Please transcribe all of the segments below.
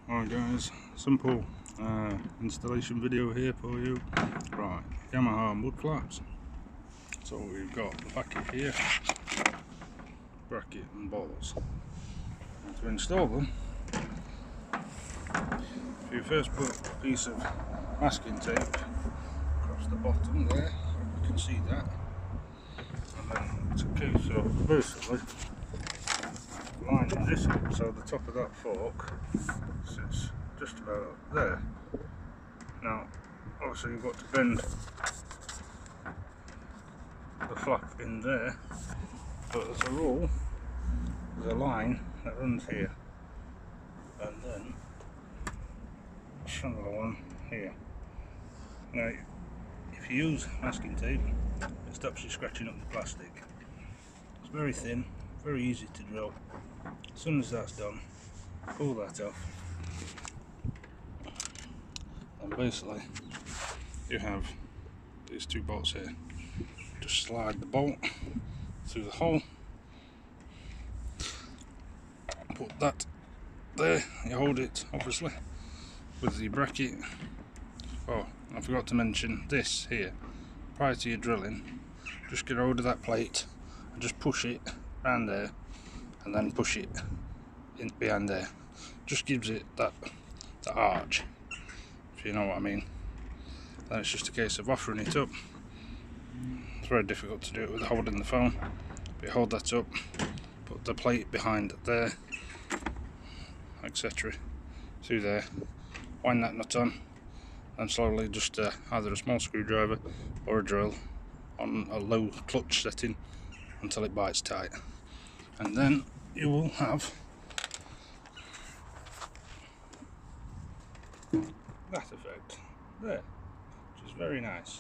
Alright guys, simple installation video here for you. Right, Yamaha Mudflaps. So we've got the packet here, bracket and balls. And to install them, you first put a piece of masking tape across the bottom there, you can see that. And then it's a case of basically lining this up so the top of that fork sits just about there. Now obviously you've got to bend the flap in there, but as a rule there's a line that runs here and then another one here. Now if you use masking tape it stops you scratching up the plastic. It's very thin, very easy to drill. As soon as that's done, pull that off and basically you have these two bolts here. Just slide the bolt through the hole, put that there, you hold it obviously with the bracket. Oh, I forgot to mention this here, prior to your drilling, just get hold of that plate and just push it around there and then push it in behind there. Just gives it that arch, if you know what I mean. Then it's just a case of offering it up. It's very difficult to do it with holding the phone, but you hold that up, put the plate behind there, etc. through there, wind that nut on, and slowly just either a small screwdriver or a drill on a low clutch setting until it bites tight, and then you will have that effect there, which is very nice.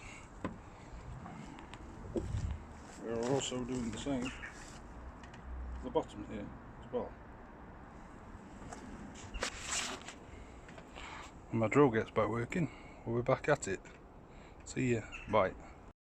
We're also doing the same to the bottom here as well. When my drill gets back working, we'll be back at it. See ya, bye.